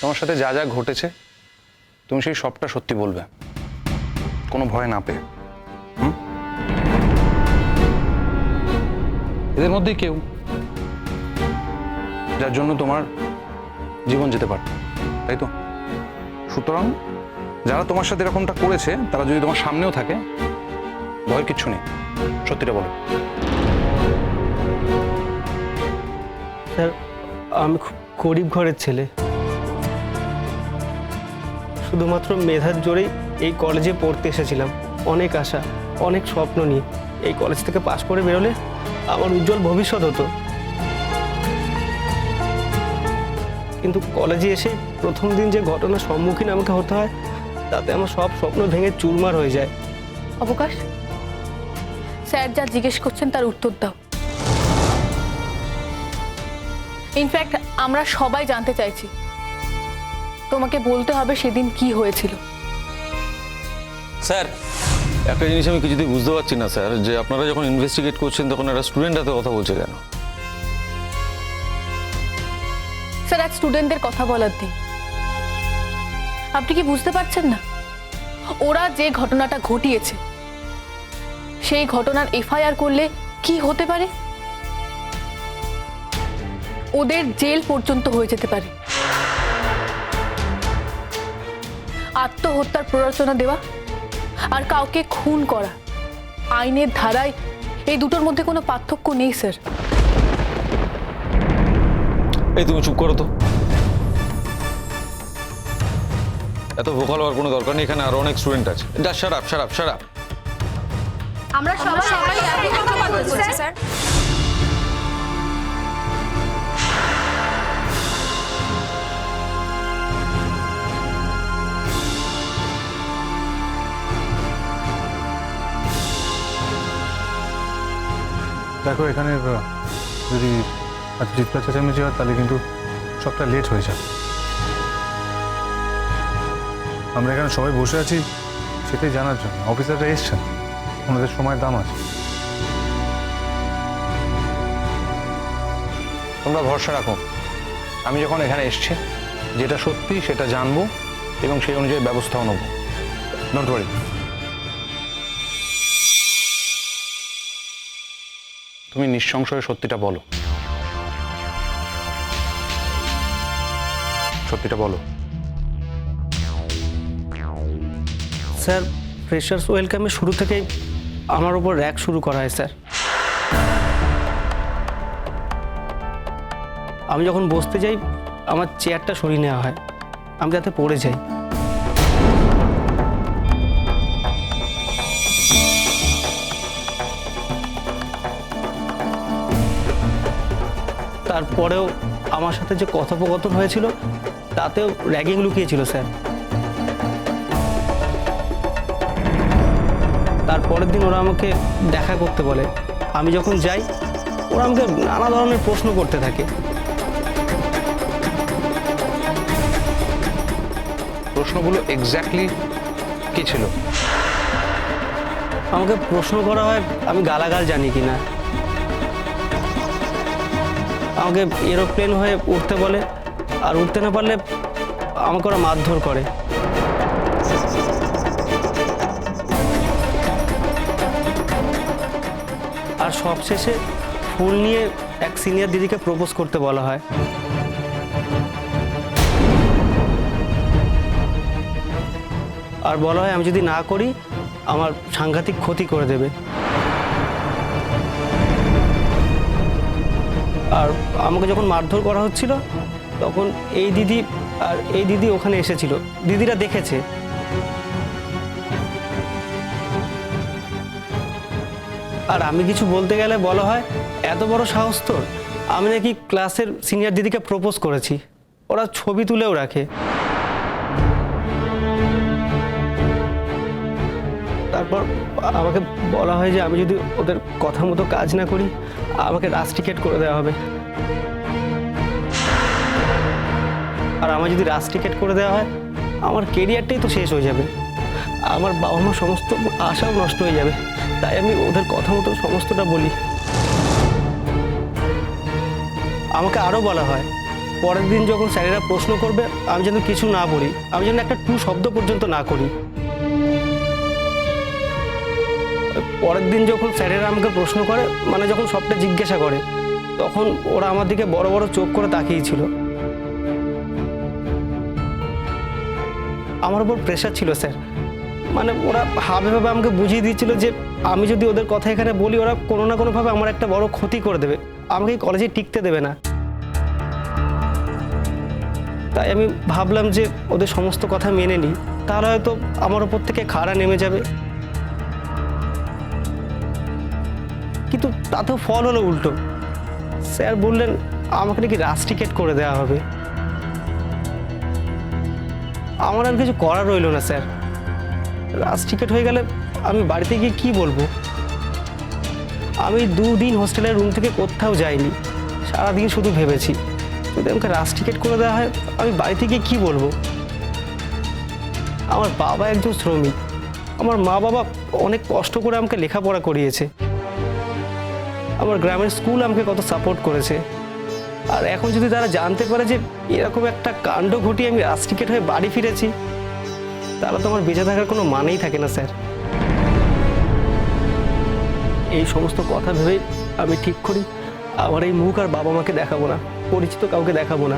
তোমার সাথে যা যা ঘটেছে তুমি সেই সবটা সত্যি বলবে, কোনো ভয় না পেয়ে। এদের মধ্যেই কেউ যার জন্য তোমার জীবন যেতে পারত, তাই তো? সুতরাং যারা তোমার সাথে এরকমটা করেছে তারা যদি তোমার সামনেও থাকে, ভয়ের কিচ্ছু নেই, সত্যিটা বলো। স্যার, আমি খুব গরিব ঘরের ছেলে। শুধুমাত্র মেধার জোরেই এই কলেজে পড়তে এসেছিলাম। অনেক আশা, অনেক স্বপ্ন নিয়ে এই কলেজ থেকে পাশ করে বেরোলে আমার উজ্জ্বল ভবিষ্যৎ হতো। কিন্তু কলেজে এসে প্রথম দিন যে ঘটনার সম্মুখীন আমাকে হতে হয়, তাতে আমার সব স্বপ্ন ভেঙে চুরমার হয়ে যায়। অবকাশ, স্যার যা জিজ্ঞেস করছেন তার উত্তর দাও। ইনফ্যাক্ট আমরা সবাই জানতে চাইছি, তোমাকে বলতে হবে সেদিন কি হয়েছিল। স্যার, একটা জিনিস আমি কিছুতেই বুঝতে পারছি না স্যার, যে আপনারা যখন ইনভেস্টিগেট করছেন তখন একটা স্টুডেন্ট হাতে কথা বলছে কেন? স্যার, আজ স্টুডেন্টদের কথা বলার দিন। আপনি কি বুঝতে পারছেন না, ওরা যে ঘটনাটা ঘটিয়েছে সেই ঘটনার এফআইআর করলে কি হতে পারে? ওদের জেল পর্যন্ত হয়ে যেতে পারে। আত্মহত্যার প্ররোচনা দেওয়া আর কাউকে খুন করা, আইনের ধারায় এই দুটোর মধ্যে কোনো পার্থক্য নেই স্যার। এই তুমি চুপ করো তো, এত ভোকাল হওয়ার কোনো দরকার নেই, এখানে আরো অনেক স্টুডেন্ট আছে। যা shut up, shut up, shut up. আমরা সবাই একই কথা বলছি স্যার। দেখো, এখানে যদি এত চিৎকার চেঁচামেচি হয় তাহলে কিন্তু সবটা লেট হয়ে যাবে। আমরা এখানে সবাই বসে আছি সেটাই জানার জন্য। অফিসাররা এসছেন, ওনাদের সময়ের দাম আছে। তোমরা ভরসা রাখো, আমি যখন এখানে এসছি যেটা সত্যি সেটা জানবো এবং সেই অনুযায়ী ব্যবস্থাও নেবো। Don't worry. তুমি নিঃসংশয়ে সত্যিটা বলো, সত্যিটা বলো। স্যার, ফ্রেশার্স ওয়েলকামে শুরু থেকেই আমার উপর র্যাক শুরু করা হয় স্যার। আমি যখন বসতে যাই আমার চেয়ারটা সরিয়ে নেওয়া হয়, আমি যাতে পড়ে যাই। তারপরেও আমার সাথে যে কথোপকথন হয়েছিল তাতেও র্যাগিং লুকিয়েছিল স্যার। তারপরের দিন ওরা আমাকে দেখা করতে বলে। আমি যখন যাই ওরা আমাকে নানা ধরনের প্রশ্ন করতে থাকে। প্রশ্নগুলো এক্স্যাক্টলি কি ছিল? আমাকে প্রশ্ন করা হয় আমি গালাগাল জানি কিনা, আমাকে এরোপ্লেন হয়ে উঠতে বলে, আর উঠতে না পারলে আমাকে ওরা মারধর করে। আর সবশেষে ফুল নিয়ে এক সিনিয়র দিদিকে প্রপোজ করতে বলা হয়। আর বলা হয় আমি যদি না করি আমার সাংঘাতিক ক্ষতি করে দেবে। আর আমাকে যখন মারধর করা হচ্ছিল তখন এই দিদি আর এই দিদি ওখানে এসেছিল, দিদিরা দেখেছে। আর আমি কিছু বলতে গেলে বলা হয় এত বড় সাহস তোর, আমি নাকি ক্লাসের সিনিয়র দিদিকে প্রপোজ করেছি। ওরা ছবি তুলেও রাখে। তারপর আমাকে বলা হয় যে আমি যদি ওদের কথা মতো কাজ না করি আমাকে রাস্টিকেট করে দেওয়া হবে। আর আমার যদি রাস্টিকেট করে দেওয়া হয় আমার কেরিয়ারটাই তো শেষ হয়ে যাবে, আমার বাবা মা সমস্ত আশাও নষ্ট হয়ে যাবে। তাই আমি ওদের কথা মতো সমস্তটা বলি। আমাকে আরও বলা হয় পরের দিন যখন স্যারেরা প্রশ্ন করবে আমি যেন কিছু না বলি, আমি যেন একটা টু শব্দ পর্যন্ত না করি। পরের দিন যখন স্যারেরা আমাকে প্রশ্ন করে, মানে যখন সবটা জিজ্ঞাসা করে, তখন ওরা আমার দিকে বড় বড় চোখ করে তাকিয়েছিল। আমার উপর প্রেশার ছিল স্যার, মানে ওরা ভাবে আমাকে বুঝিয়ে দিচ্ছিল যে আমি যদি ওদের কথা এখানে বলি ওরা কোনো না কোনোভাবে আমার একটা বড় ক্ষতি করে দেবে, আমাকে কলেজে টিকতে দেবে না। তাই আমি ভাবলাম যে ওদের সমস্ত কথা মেনে নিই, তাহলে হয়তো আমার ওপর থেকে খাড়া নেমে যাবে। কিন্তু তাতেও ফল হলো উল্টো। স্যার বললেন আমাকে নাকি রাস্টিকেট করে দেওয়া হবে। আমার আর কিছু করার রইল না স্যার। রাস্টিকেট হয়ে গেলে আমি বাড়িতে গিয়ে কি বলবো? আমি 2 দিন হোস্টেলের রুম থেকে কোথাও যাইনি, সারাদিন শুধু ভেবেছি যদি আমাকে রাস্টিকেট করে দেওয়া হয় আমি বাড়িতে গিয়ে কি বলবো? আমার বাবা একজন শ্রমিক, আমার মা বাবা অনেক কষ্ট করে আমাকে লেখাপড়া করিয়েছে, আমার গ্রামের স্কুল আমাকে কত সাপোর্ট করেছে। আর এখন যদি তারা জানতে পারে যে এরকম একটা কাণ্ড ঘটিয়ে আমি রাস্টিকেট হয়ে বাড়ি ফিরেছি, তাহলে তো আমার বেঁচে থাকার কোনো মানেই থাকে না স্যার। এই সমস্ত কথা ভেবেই আমি ঠিক করি আমার এই মুখ আর বাবা মাকে দেখাবো না, পরিচিত কাউকে দেখাবো না।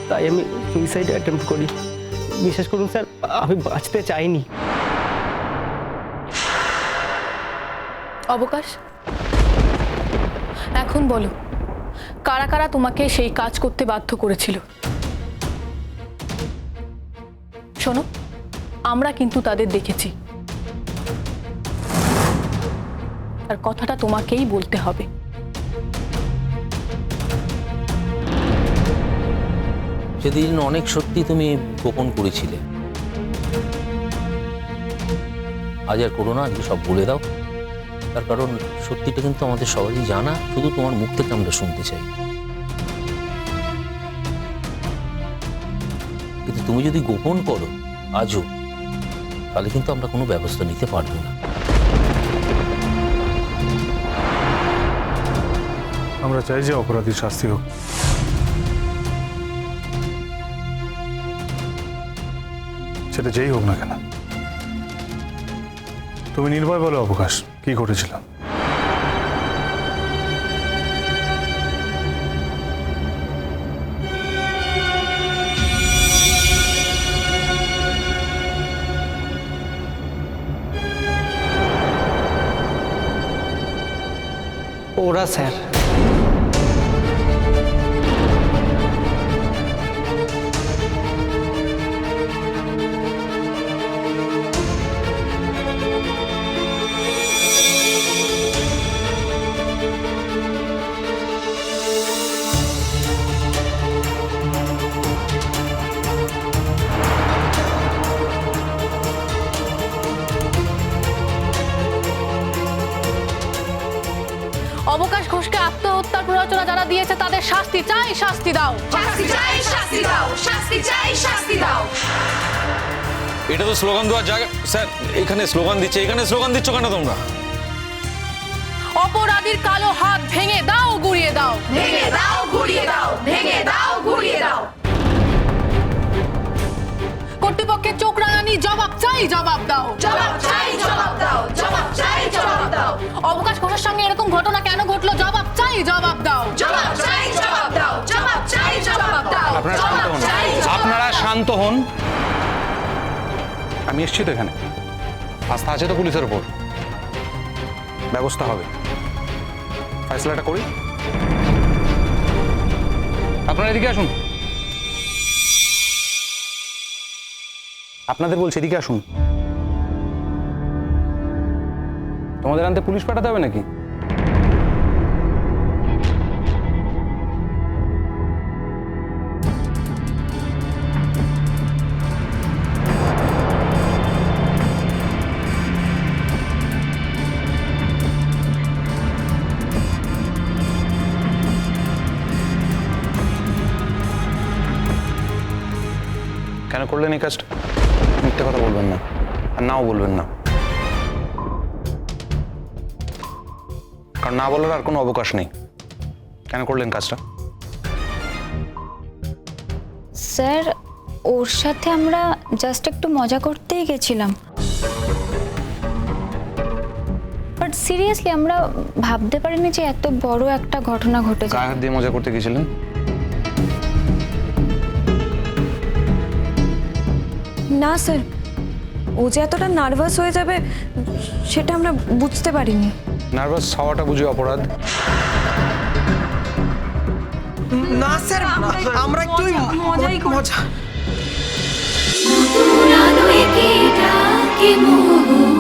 তাই আমি সুইসাইড অ্যাটেম্প্ট করি। বিশেষ করুন স্যার, আমি বাঁচতে চাইনি। অবকাশ, এখন বলো কারা কারা তোমাকে সেই কাজ করতে বাধ্য করেছিল? শোনো, আমরা কিন্তু তাদের দেখেছি, আর কথাটা তোমাকেই বলতে হবে। সেদিন অনেক সত্যি তুমি গোপন করেছিলে, আজ আর করো না, আজকে সব বলে দাও। তার কারণ সত্যিটা কিন্তু আমাদের সবারই জানা, শুধু তোমার মুখ থেকে আমরা শুনতে চাই। কিন্তু তুমি যদি গোপন করো আজও, তাহলে কিন্তু আমরা কোনো ব্যবস্থা নিতে পারবো না। আমরা চাই যে অপরাধীর শাস্তি হোক। সেটা যেই হোক না কেন। তুমি নির্ভয় বলো অবকাশ, কি ঘটেছিল? ওরা স্যার, অবকাশ ঘোষকে আত্মহত্যার প্ররোচনা যারা দিয়েছে তাদের শাস্তি চাই, শাস্তি দাও। শাস্তি চাই, শাস্তি দাও, শাস্তি চাই, শাস্তি দাও। এটা তো স্লোগান দেওয়ার জায়গা স্যার, এখানে স্লোগান দিচ্ছে, এখানে স্লোগান দিচ্ছ কেন তোমরা? অপরাধীর কালো হাত ভেঙে দাও, গুড়িয়ে দাও। ভেঙে দাও, ঘুরিয়ে দাও, ভেঙে দাও, ঘুরিয়ে দাও। কর্তৃপক্ষের চোখ রাঙানি জবাব চাই, জবাব দাও। জবাব চাই, জবাব দাও, জবাব চাই, জবাব দাও। অবকাশ ঘোষের সঙ্গে এরকম ঘটনা কেন ঘটলো? জবাব চাই, জবাব দাও। জবাব চাই, জবাব দাও, জবাব চাই, জবাব দাও। আপনারা শান্ত হন, আপনারা শান্ত হন। আমি এসছি তো এখানে, আস্থা আছে তো পুলিশের উপর, ব্যবস্থা হবে। ফয়সলাটা করি। আপনারা এদিকে আসুন, আপনাদের বলছি এদিকে আসুন। তোমাদের আনতে পুলিশ পাঠাতে হবে নাকি? কেন করলেন এই কাজটা? মিথ্যে কথা বলবেন না, আর নাও বলবেন না, কারণ না বলার আর কোনো অবকাশ নেই। কেন করলেন কাজটা? স্যার ওর সাথে আমরা জাস্ট একটু মজা করতেই গেছিলাম, বাট সিরিয়াসলি আমরা ভাবতে পারিনি যে এত বড় একটা ঘটনা ঘটে গায়ে যায়। হাত দিয়ে মজা করতে গেছিলেন? না স্যার, ও যে এতটা নার্ভাস হয়ে যাবে সেটা আমরা বুঝতে পারিনি। নার্ভাস হওয়াটা বুঝি অপরাধ? না স্যার, আমরা একটু মজা কি ডাকে মোহ